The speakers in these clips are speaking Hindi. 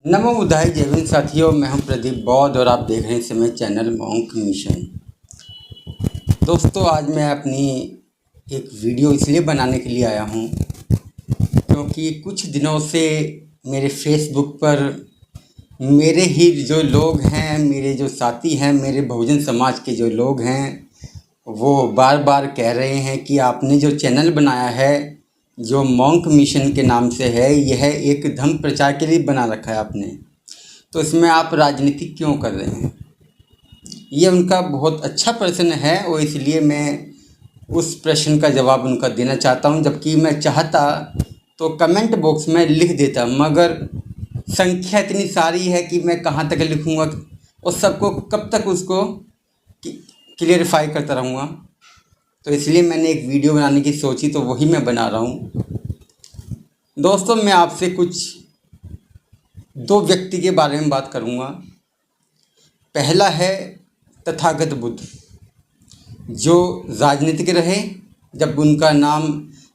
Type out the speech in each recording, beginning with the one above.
नमो बुद्धाय जय हिंद साथियों, मैं हूं प्रदीप बौद्ध और आप देख रहे हैं समय चैनल मॉन्क मिशन। दोस्तों, आज मैं अपनी एक वीडियो इसलिए बनाने के लिए आया हूं क्योंकि कुछ दिनों से मेरे फेसबुक पर मेरे ही जो लोग हैं, मेरे जो साथी हैं, मेरे बहुजन समाज के जो लोग हैं, वो बार बार कह रहे हैं कि आपने जो चैनल बनाया है, जो मॉन्क मिशन के नाम से है, यह एक धर्म प्रचार के लिए बना रखा है आपने, तो इसमें आप राजनीति क्यों कर रहे हैं। ये उनका बहुत अच्छा प्रश्न है और इसलिए मैं उस प्रश्न का जवाब उनका देना चाहता हूं। जबकि मैं चाहता तो कमेंट बॉक्स में लिख देता, मगर संख्या इतनी सारी है कि मैं कहां तक लिखूंगा और सबको कब तक उसको क्लियरिफाई करता रहूँगा। तो इसलिए मैंने एक वीडियो बनाने की सोची, तो वही मैं बना रहा हूँ। दोस्तों, मैं आपसे कुछ दो व्यक्ति के बारे में बात करूँगा। पहला है तथागत बुद्ध, जो राजनीतिक रहे। जब उनका नाम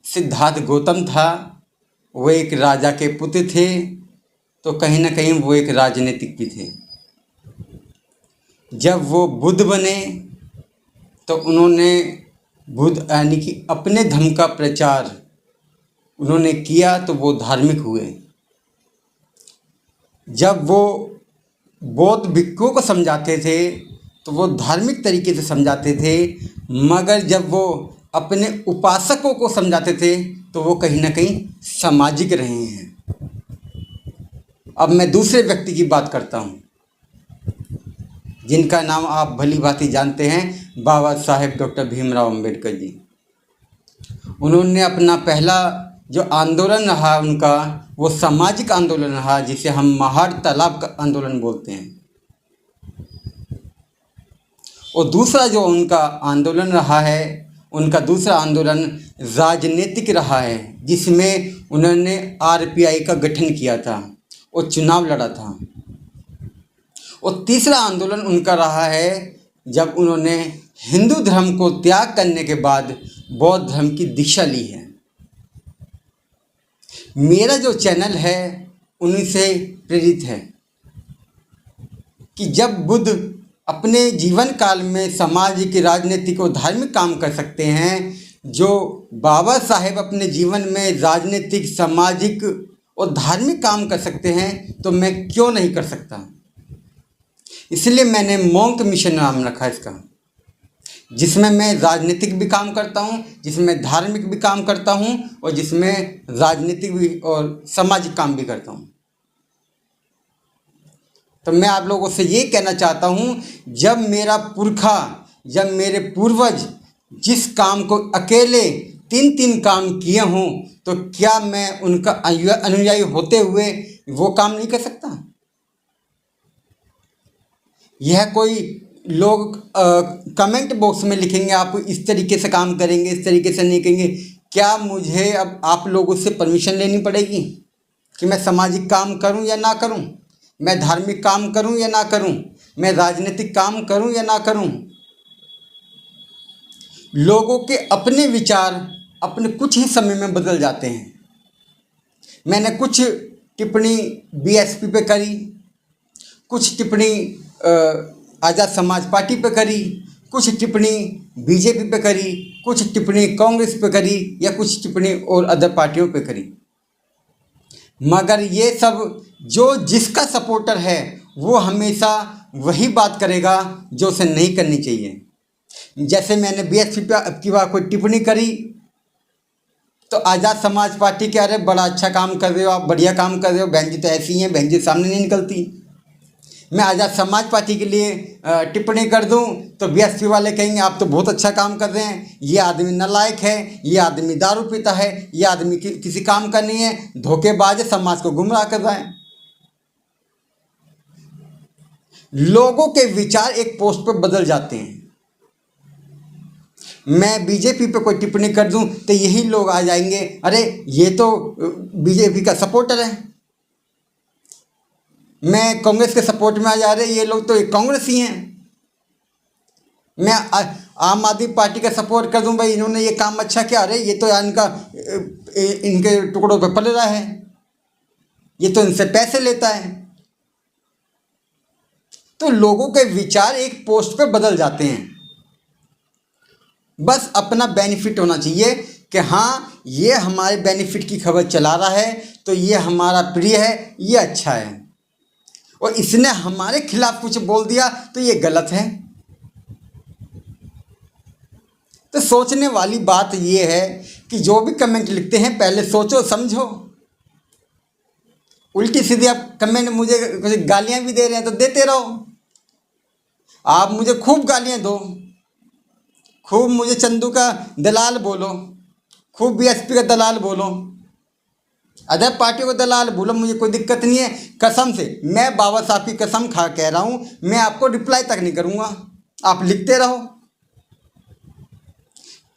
सिद्धार्थ गौतम था, वो एक राजा के पुत्र थे, तो कहीं ना कहीं वो एक राजनीतिक भी थे। जब वो बुद्ध बने तो उन्होंने बुद्ध यानी कि अपने धर्म का प्रचार उन्होंने किया, तो वो धार्मिक हुए। जब वो बौद्ध भिक्षुओं को समझाते थे तो वो धार्मिक तरीके से समझाते थे, मगर जब वो अपने उपासकों को समझाते थे तो वो कहीं ना कहीं सामाजिक रहे हैं। अब मैं दूसरे व्यक्ति की बात करता हूँ, जिनका नाम आप भली भांति जानते हैं, बाबा साहेब डॉक्टर भीमराव अंबेडकर जी। उन्होंने अपना पहला जो आंदोलन रहा उनका, वो सामाजिक आंदोलन रहा, जिसे हम महार तालाब का आंदोलन बोलते हैं। और दूसरा जो उनका आंदोलन रहा है, उनका दूसरा आंदोलन राजनीतिक रहा है, जिसमें उन्होंने आरपीआई का गठन किया था और चुनाव लड़ा था। और तीसरा आंदोलन उनका रहा है जब उन्होंने हिंदू धर्म को त्याग करने के बाद बौद्ध धर्म की दीक्षा ली है। मेरा जो चैनल है उन्हीं से प्रेरित है कि जब बुद्ध अपने जीवन काल में सामाजिक, राजनीतिक और धार्मिक काम कर सकते हैं, जो बाबा साहेब अपने जीवन में राजनीतिक, सामाजिक और धार्मिक काम कर सकते हैं, तो मैं क्यों नहीं कर सकता। इसलिए मैंने मॉन्क मिशन नाम रखा इसका, जिसमें मैं राजनीतिक भी काम करता हूँ, जिसमें धार्मिक भी काम करता हूँ और जिसमें राजनीतिक भी और सामाजिक काम भी करता हूँ। तो मैं आप लोगों से ये कहना चाहता हूँ, जब मेरे पूर्वज जिस काम को अकेले 3 काम किए हों, तो क्या मैं उनका अनुयायी होते हुए वो काम नहीं कर सकता। यह कोई लोग कमेंट बॉक्स में लिखेंगे आप इस तरीके से काम करेंगे, इस तरीके से नहीं करेंगे, क्या मुझे अब आप लोगों से परमिशन लेनी पड़ेगी कि मैं सामाजिक काम करूं या ना करूं, मैं धार्मिक काम करूं या ना करूं, मैं राजनीतिक काम करूं या ना करूं। लोगों के अपने विचार अपने कुछ ही समय में बदल जाते हैं। मैंने कुछ टिप्पणी बीएसपी पे करी, कुछ टिप्पणी आज़ाद समाज पार्टी पे करी, कुछ टिप्पणी बीजेपी पे करी, कुछ टिप्पणी कांग्रेस पे करी या कुछ टिप्पणी और अदर पार्टियों पे करी। मगर ये सब जो जिसका सपोर्टर है वो हमेशा वही बात करेगा जो उसे नहीं करनी चाहिए। जैसे मैंने बीएसपी पे अब की बार कोई टिप्पणी करी तो आज़ाद समाज पार्टी के, अरे बड़ा अच्छा काम कर रहे हो आप, बढ़िया काम कर रहे हो, बहन जी तो ऐसी हैं, बहन जी सामने नहीं निकलती। मैं आज़ाद समाज पार्टी के लिए टिप्पणी कर दूं तो बीएसपी वाले कहेंगे आप तो बहुत अच्छा काम कर रहे हैं, ये आदमी नालायक है, ये आदमी दारू पीता है, ये आदमी किसी काम का नहीं है, धोखेबाज है, समाज को गुमराह कर रहा है। लोगों के विचार एक पोस्ट पर बदल जाते हैं। मैं बीजेपी पे कोई टिप्पणी कर दूं तो यही लोग आ जाएंगे, अरे ये तो बीजेपी का सपोर्टर है। मैं कांग्रेस के सपोर्ट में आ जा रहे, ये लोग तो कांग्रेसी हैं। मैं आम आदमी पार्टी का सपोर्ट कर दूं, भाई इन्होंने ये काम अच्छा किया, अरे ये तो इनके टुकड़ों पे पल रहा है, ये तो इनसे पैसे लेता है। तो लोगों के विचार एक पोस्ट पे बदल जाते हैं। बस अपना बेनिफिट होना चाहिए कि हाँ ये हमारे बेनिफिट की खबर चला रहा है तो ये हमारा प्रिय है, ये अच्छा है, और इसने हमारे खिलाफ कुछ बोल दिया तो ये गलत है। तो सोचने वाली बात ये है कि जो भी कमेंट लिखते हैं पहले सोचो समझो। उल्टी सीधी आप कमेंट मुझे कुछ गालियां भी दे रहे हैं तो देते रहो, आप मुझे खूब गालियां दो, खूब मुझे चंदू का दलाल बोलो, खूब बीएसपी का दलाल बोलो, अदर पार्टियों का दलाल बोलो, मुझे कोई दिक्कत नहीं है। कसम से मैं बाबा साहब की कसम खा कह रहा हूँ, मैं आपको रिप्लाई तक नहीं करूँगा, आप लिखते रहो,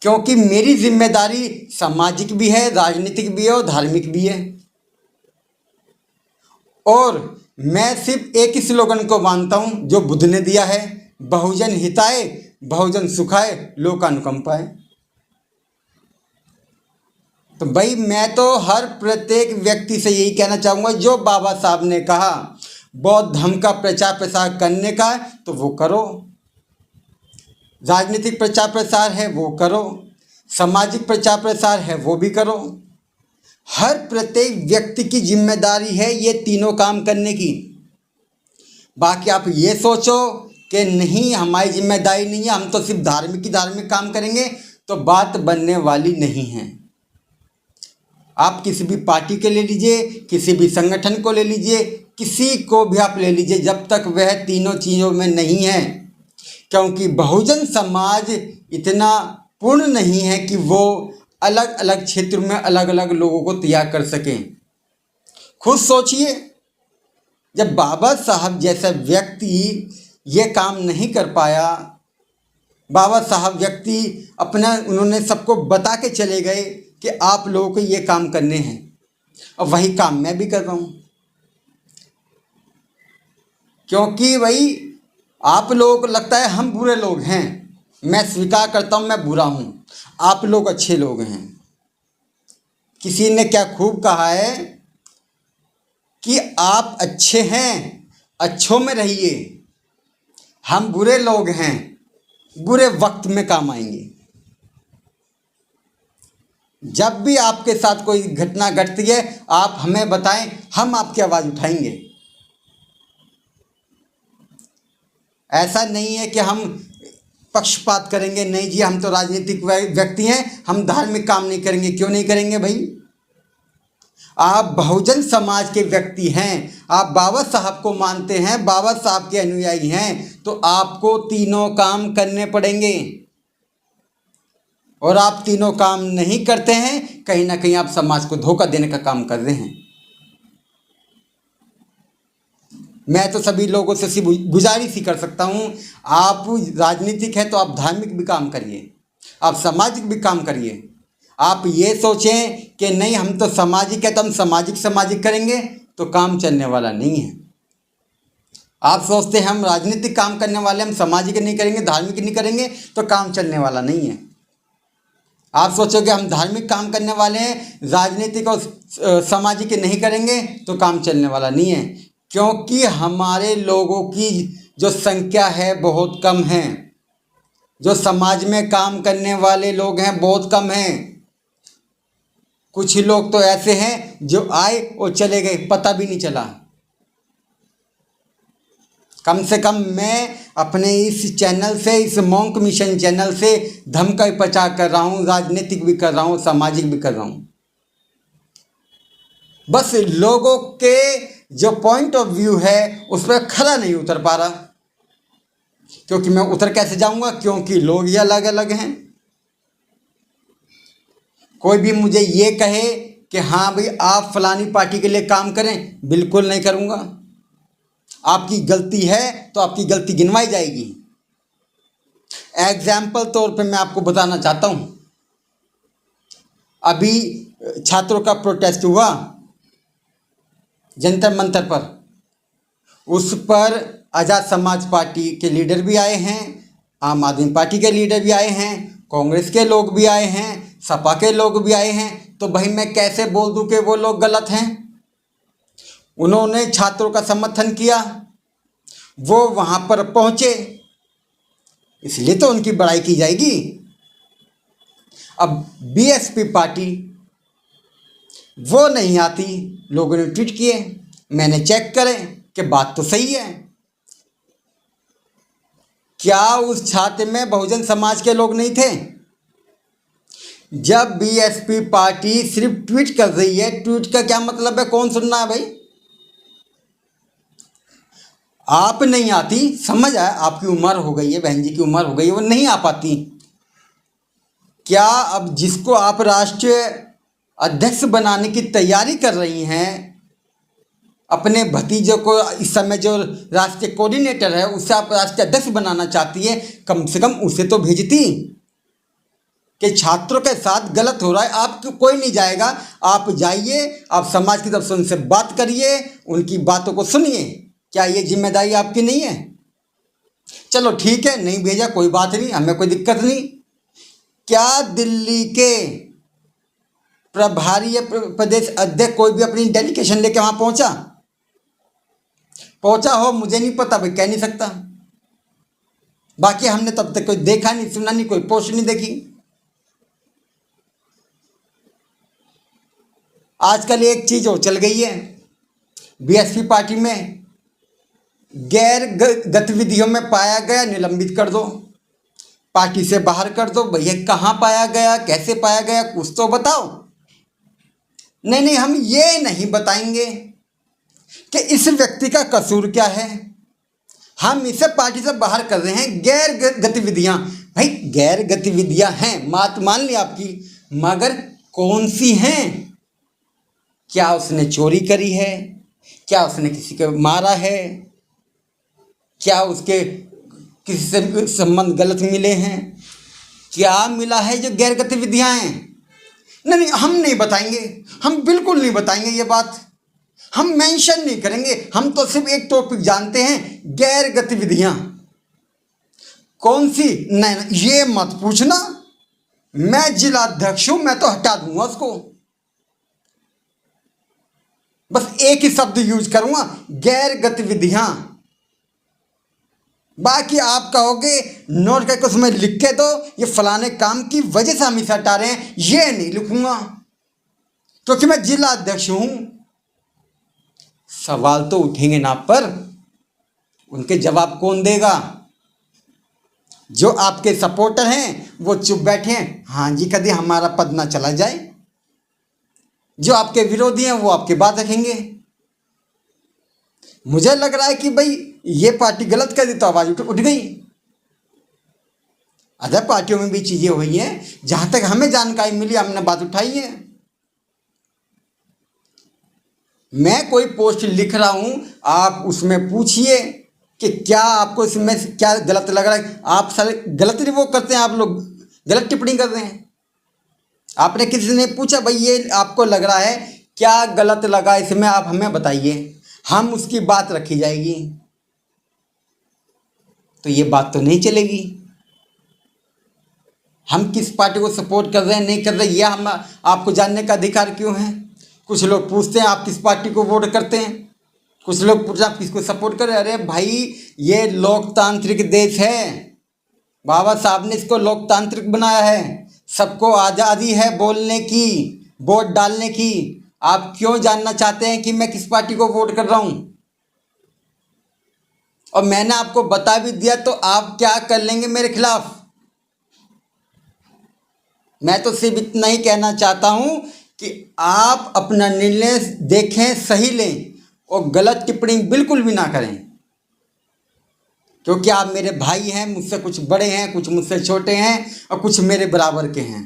क्योंकि मेरी जिम्मेदारी सामाजिक भी है, राजनीतिक भी है और धार्मिक भी है। और मैं सिर्फ एक ही स्लोगन को मानता हूँ जो बुद्ध ने दिया है, बहुजन हिताय बहुजन सुखाय लोकानुकंपाय। तो भाई मैं तो हर प्रत्येक व्यक्ति से यही कहना चाहूँगा, जो बाबा साहब ने कहा बौद्ध धर्म का प्रचार प्रसार करने का है तो वो करो, राजनीतिक प्रचार प्रसार है वो करो, सामाजिक प्रचार प्रसार है वो भी करो। हर प्रत्येक व्यक्ति की जिम्मेदारी है ये तीनों काम करने की। बाकी आप ये सोचो कि नहीं हमारी जिम्मेदारी नहीं है, हम तो सिर्फ धार्मिक काम करेंगे, तो बात बनने वाली नहीं है। आप किसी भी पार्टी के ले लीजिए, किसी भी संगठन को ले लीजिए, किसी को भी आप ले लीजिए, जब तक वह तीनों चीज़ों में नहीं है, क्योंकि बहुजन समाज इतना पूर्ण नहीं है कि वो अलग अलग क्षेत्र में अलग अलग लोगों को तैयार कर सकें। खुद सोचिए, जब बाबा साहब जैसा व्यक्ति ये काम नहीं कर पाया, बाबा साहब व्यक्ति अपना उन्होंने सबको बता के चले गए कि आप लोगों को ये काम करने हैं, और वही काम मैं भी कर रहा हूँ। क्योंकि भाई आप लोगों को लगता है हम बुरे लोग हैं, मैं स्वीकार करता हूँ मैं बुरा हूँ, आप लोग अच्छे लोग हैं। किसी ने क्या खूब कहा है कि आप अच्छे हैं, अच्छों में रहिए, हम बुरे लोग हैं, बुरे वक्त में काम आएंगे। जब भी आपके साथ कोई घटना घटती है आप हमें बताएं, हम आपकी आवाज़ उठाएंगे। ऐसा नहीं है कि हम पक्षपात करेंगे, नहीं जी हम तो राजनीतिक व्यक्ति हैं, हम धार्मिक काम नहीं करेंगे। क्यों नहीं करेंगे भाई? आप बहुजन समाज के व्यक्ति हैं, आप बाबा साहब को मानते हैं, बाबा साहब के अनुयायी हैं, तो आपको तीनों काम करने पड़ेंगे। और आप तीनों काम नहीं करते हैं, कहीं ना कहीं आप समाज को धोखा देने का काम कर रहे हैं। मैं तो सभी लोगों से सिर्फ गुजारिश ही कर सकता हूँ, आप राजनीतिक है तो आप धार्मिक भी काम करिए, आप सामाजिक भी काम करिए। आप ये सोचें कि नहीं हम तो सामाजिक है तो हम सामाजिक करेंगे, तो काम चलने वाला नहीं है। आप सोचते हैं हम राजनीतिक काम करने वाले, हम सामाजिक नहीं करेंगे, धार्मिक नहीं करेंगे, तो काम चलने वाला नहीं है। आप सोचोगे हम धार्मिक काम करने वाले हैं, राजनीतिक और सामाजिक नहीं करेंगे, तो काम चलने वाला नहीं है। क्योंकि हमारे लोगों की जो संख्या है बहुत कम है, जो समाज में काम करने वाले लोग हैं बहुत कम हैं। कुछ लोग तो ऐसे हैं जो आए और चले गए, पता भी नहीं चला। कम से कम मैं अपने इस चैनल से, इस मॉन्क मिशन चैनल से धर्म का प्रचार कर रहा हूँ, राजनीतिक भी कर रहा हूँ, सामाजिक भी कर रहा हूँ। बस लोगों के जो पॉइंट ऑफ व्यू है उस पर खरा नहीं उतर पा रहा। क्योंकि मैं उतर कैसे जाऊंगा? क्योंकि लोग ही अलग अलग हैं। कोई भी मुझे ये कहे कि हाँ भाई आप फलानी पार्टी के लिए काम करें, बिल्कुल नहीं करूँगा। आपकी गलती है तो आपकी गलती गिनवाई जाएगी। एग्जाम्पल तौर पे मैं आपको बताना चाहता हूँ, अभी छात्रों का प्रोटेस्ट हुआ जंतर मंतर पर, उस पर आज़ाद समाज पार्टी के लीडर भी आए हैं, आम आदमी पार्टी के लीडर भी आए हैं, कांग्रेस के लोग भी आए हैं, सपा के लोग भी आए हैं। तो भाई मैं कैसे बोल दूं कि वो लोग गलत हैं? उन्होंने छात्रों का समर्थन किया, वो वहाँ पर पहुँचे, इसलिए तो उनकी बड़ाई की जाएगी। अब बीएसपी पार्टी वो नहीं आती, लोगों ने ट्वीट किए, मैंने चेक करे कि बात तो सही है। क्या उस छात्र में बहुजन समाज के लोग नहीं थे? जब बीएसपी पार्टी सिर्फ ट्वीट कर रही है, ट्वीट का क्या मतलब है, कौन सुन रहा है भाई? आप नहीं आती, समझ आया, आपकी उम्र हो गई है, बहन जी की उम्र हो गई है, वो नहीं आ पाती। क्या अब जिसको आप राष्ट्रीय अध्यक्ष बनाने की तैयारी कर रही हैं, अपने भतीजे को इस समय जो राष्ट्रीय कोऑर्डिनेटर है उससे आप राष्ट्रीय अध्यक्ष बनाना चाहती है, कम से कम उसे तो भेजती कि छात्रों के साथ गलत हो रहा है। आप कोई नहीं जाएगा, आप जाइए, आप समाज की तरफ से उनसे बात करिए, उनकी बातों को सुनिए। क्या ये जिम्मेदारी आपकी नहीं है? चलो ठीक है, नहीं भेजा कोई बात नहीं, हमें कोई दिक्कत नहीं। क्या दिल्ली के प्रभारी प्रदेश अध्यक्ष कोई भी अपनी डेलीगेशन लेके वहां पहुंचा हो? मुझे नहीं पता भाई, कह नहीं सकता। बाकी हमने तब तक कोई देखा नहीं, सुना नहीं, कोई पोस्ट नहीं देखी। आजकल एक चीज और चल गई है बीएसपी पार्टी में, गैर गतिविधियों में पाया गया निलंबित कर दो, पार्टी से बाहर कर दो। भैया कहाँ पाया गया, कैसे पाया गया, कुछ तो बताओ। नहीं, हम ये नहीं बताएंगे कि इस व्यक्ति का कसूर क्या है, हम इसे पार्टी से बाहर कर रहे हैं। गैर गतिविधियां, भाई गैर गतिविधियां हैं, बात मान ली आपकी, मगर कौन सी हैं? क्या उसने चोरी करी है? क्या उसने किसी को मारा है? क्या उसके किसी से संबंध गलत मिले हैं? क्या मिला है जो गैर गतिविधियां हैं? नहीं, हम नहीं बताएंगे, हम बिल्कुल नहीं बताएंगे ये बात, हम मेंशन नहीं करेंगे। हम तो सिर्फ एक टॉपिक जानते हैं, गैर गतिविधियां कौन सी। नहीं, ये मत पूछना, मैं जिला अध्यक्ष हूं, मैं तो हटा दूंगा उसको। बस एक ही शब्द यूज करूंगा, गैर गतिविधियां। बाकी आप कहोगे नोट करके उसमें लिख के दो, ये फलाने काम की वजह से हम इसे हटा रहे हैं, ये नहीं लिखूंगा क्योंकि मैं जिला अध्यक्ष हूं। सवाल तो उठेंगे ना, पर उनके जवाब कौन देगा? जो आपके सपोर्टर हैं वो चुप बैठे हैं, हाँ जी कभी हमारा पद ना चला जाए। जो आपके विरोधी हैं वो आपकी बात रखेंगे। मुझे लग रहा है कि भाई ये पार्टी गलत कर दी तो आवाज उठ गई। अदर पार्टियों में भी चीजें हुई हैं, जहां तक हमें जानकारी मिली हमने बात उठाई है। मैं कोई पोस्ट लिख रहा हूं, आप उसमें पूछिए कि क्या आपको इसमें क्या गलत लग रहा है। आप सारे गलत वो करते हैं, आप लोग गलत टिप्पणी कर रहे हैं। आपने किसी ने पूछा भाई ये आपको लग रहा है, क्या गलत लगा इसमें, आप हमें बताइए, हम उसकी बात रखी जाएगी। तो ये बात तो नहीं चलेगी। हम किस पार्टी को सपोर्ट कर रहे हैं, नहीं कर रहे, यह हम आपको जानने का अधिकार क्यों है? कुछ लोग पूछते हैं आप किस पार्टी को वोट करते हैं, कुछ लोग पूछते हैं आप किसको सपोर्ट करें। अरे भाई ये लोकतांत्रिक देश है, बाबा साहब ने इसको लोकतांत्रिक बनाया है, सबको आज़ादी है बोलने की, वोट डालने की। आप क्यों जानना चाहते हैं कि मैं किस पार्टी को वोट कर रहा हूं? और मैंने आपको बता भी दिया तो आप क्या कर लेंगे मेरे खिलाफ? मैं तो सिर्फ इतना ही कहना चाहता हूं कि आप अपना निर्णय देखें, सही लें और गलत टिप्पणी बिल्कुल भी ना करें, क्योंकि आप मेरे भाई हैं, मुझसे कुछ बड़े हैं, कुछ मुझसे छोटे हैं और कुछ मेरे बराबर के हैं।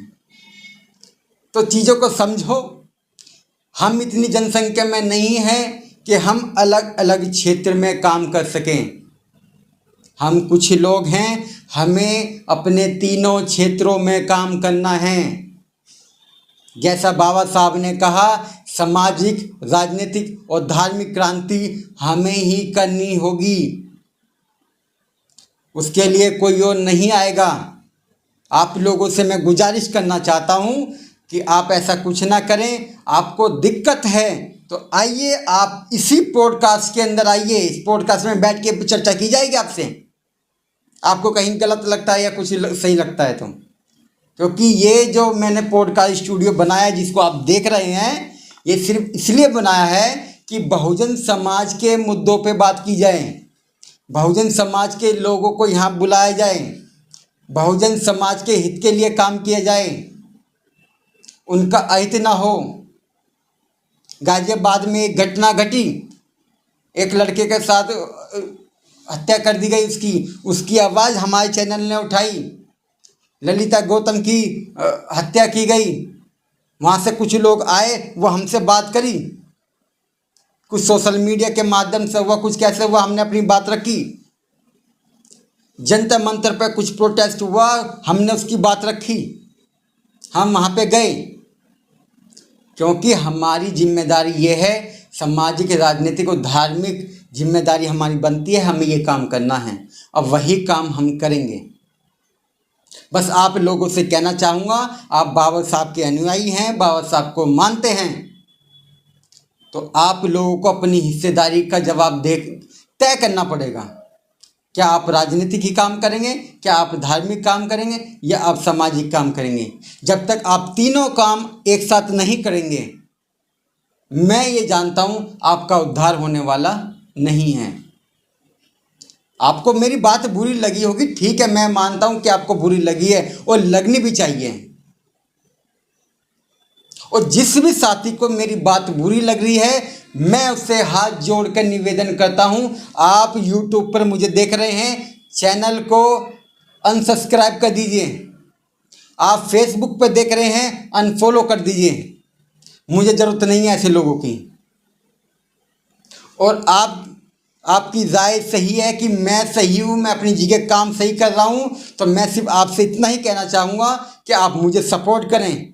तो चीज़ों को समझो। हम इतनी जनसंख्या में नहीं हैं कि हम अलग अलग क्षेत्र में काम कर सकें। हम कुछ लोग हैं, हमें अपने तीनों क्षेत्रों में काम करना है। जैसा बाबा साहब ने कहा, सामाजिक, राजनीतिक और धार्मिक क्रांति हमें ही करनी होगी, उसके लिए कोई और नहीं आएगा। आप लोगों से मैं गुजारिश करना चाहता हूं कि आप ऐसा कुछ ना करें। आपको दिक्कत है तो आइए आप इसी पॉडकास्ट के अंदर आइए, इस पॉडकास्ट में बैठ के चर्चा की जाएगी आपसे। आपको कहीं गलत लगता है या कुछ सही लगता है तो, क्योंकि ये जो मैंने पॉडकास्ट स्टूडियो बनाया जिसको आप देख रहे हैं, ये सिर्फ इसलिए बनाया है कि बहुजन समाज के मुद्दों पे बात की जाए, बहुजन समाज के लोगों को यहाँ बुलाया जाए, बहुजन समाज के हित के लिए काम किया जाए, उनका अहित ना हो। गाजियाबाद में एक घटना घटी, एक लड़के के साथ हत्या कर दी गई, उसकी आवाज़ हमारे चैनल ने उठाई। ललिता गौतम की हत्या की गई, वहाँ से कुछ लोग आए, वो हमसे बात करी, कुछ सोशल मीडिया के माध्यम से हुआ, कुछ कैसे हुआ, हमने अपनी बात रखी। जंतर मंतर पर कुछ प्रोटेस्ट हुआ, हमने उसकी बात रखी, हम वहाँ पे गए, क्योंकि हमारी जिम्मेदारी ये है, सामाजिक, राजनीतिक और धार्मिक जिम्मेदारी हमारी बनती है, हमें ये काम करना है, अब वही काम हम करेंगे। बस आप लोगों से कहना चाहूँगा, आप बाबा साहब के अनुयायी हैं, बाबा साहब को मानते हैं, तो आप लोगों को अपनी हिस्सेदारी का जवाब तय करना पड़ेगा। क्या आप राजनीतिक ही काम करेंगे, क्या आप धार्मिक काम करेंगे, या आप सामाजिक काम करेंगे? जब तक आप तीनों काम एक साथ नहीं करेंगे, मैं ये जानता हूँ आपका उद्धार होने वाला नहीं है। आपको मेरी बात बुरी लगी होगी, ठीक है, मैं मानता हूँ कि आपको बुरी लगी है और लगनी भी चाहिए। और जिस भी साथी को मेरी बात बुरी लग रही है, मैं उससे हाथ जोड़कर निवेदन करता हूँ, आप YouTube पर मुझे देख रहे हैं, चैनल को अनसब्सक्राइब कर दीजिए। आप Facebook पर देख रहे हैं, अनफॉलो कर दीजिए, मुझे ज़रूरत नहीं है ऐसे लोगों की। और आपकी राय सही है कि मैं सही हूँ, मैं अपनी जगह काम सही कर रहा हूँ, तो मैं सिर्फ आपसे इतना ही कहना चाहूँगा कि आप मुझे सपोर्ट करें।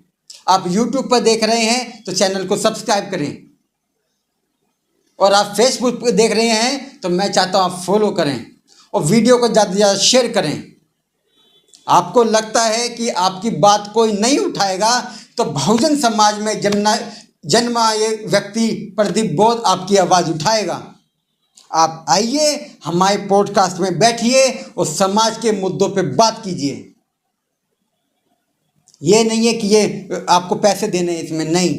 आप YouTube पर देख रहे हैं तो चैनल को सब्सक्राइब करें, और आप Facebook पर देख रहे हैं तो मैं चाहता हूँ आप फॉलो करें, और वीडियो को ज़्यादा से ज़्यादा शेयर करें। आपको लगता है कि आपकी बात कोई नहीं उठाएगा, तो बहुजन समाज में जन्मा ये व्यक्ति प्रदीप बौद्ध आपकी आवाज़ उठाएगा। आप आइए, हमारे पॉडकास्ट में बैठिए और समाज के मुद्दों पे बात कीजिए। ये नहीं है कि ये आपको पैसे देने हैं, इसमें नहीं।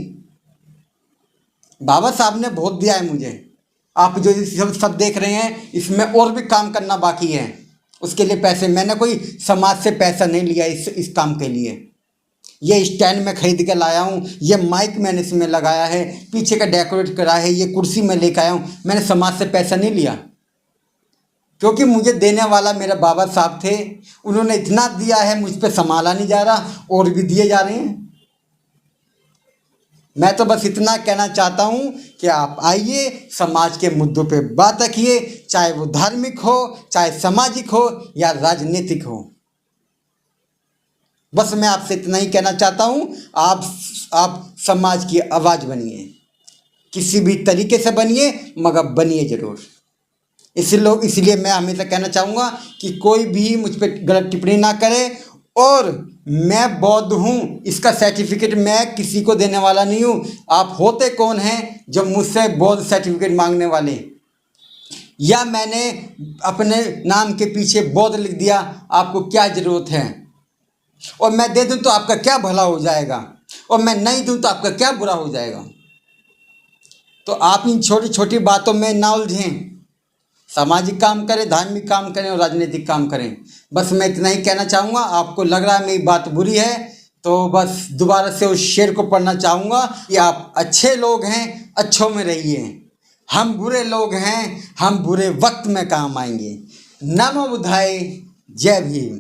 बाबा साहब ने बहुत दिया है मुझे, आप जो सब देख रहे हैं, इसमें और भी काम करना बाकी है। उसके लिए पैसे, मैंने कोई समाज से पैसा नहीं लिया इस काम के लिए। ये स्टैंड में खरीद के लाया हूँ, ये माइक मैंने इसमें लगाया है, पीछे का डेकोरेट करा है, ये कुर्सी मैं लेकर आया हूँ, मैंने समाज से पैसा नहीं लिया, क्योंकि मुझे देने वाला मेरे बाबा साहब थे। उन्होंने इतना दिया है, मुझ पे संभाला नहीं जा रहा, और भी दिए जा रहे हैं। मैं तो बस इतना कहना चाहता हूँ कि आप आइए, समाज के मुद्दों पे बात रखिए, चाहे वो धार्मिक हो, चाहे सामाजिक हो, या राजनीतिक हो। बस मैं आपसे इतना ही कहना चाहता हूँ, आप समाज की आवाज़ बनिए, किसी भी तरीके से बनिए, मगर बनिए ज़रूर। इसलिए मैं हमेशा कहना चाहूँगा कि कोई भी मुझ पर गलत टिप्पणी ना करे, और मैं बौद्ध हूँ इसका सर्टिफिकेट मैं किसी को देने वाला नहीं हूँ। आप होते कौन हैं जो मुझसे बौद्ध सर्टिफिकेट मांगने वाले? या मैंने अपने नाम के पीछे बौद्ध लिख दिया, आपको क्या ज़रूरत है? और मैं दे दूँ तो आपका क्या भला हो जाएगा, और मैं नहीं दूँ तो आपका क्या बुरा हो जाएगा? तो आप इन छोटी छोटी बातों में ना उलझें, सामाजिक काम करें, धार्मिक काम करें और राजनीतिक काम करें। बस मैं इतना ही कहना चाहूँगा। आपको लग रहा है मेरी बात बुरी है, तो बस दोबारा से उस शेर को पढ़ना चाहूँगा कि आप अच्छे लोग हैं, अच्छों में रहिए, हम बुरे लोग हैं, हम बुरे वक्त में काम आएंगे। नमो बुद्धाय, जय भीम।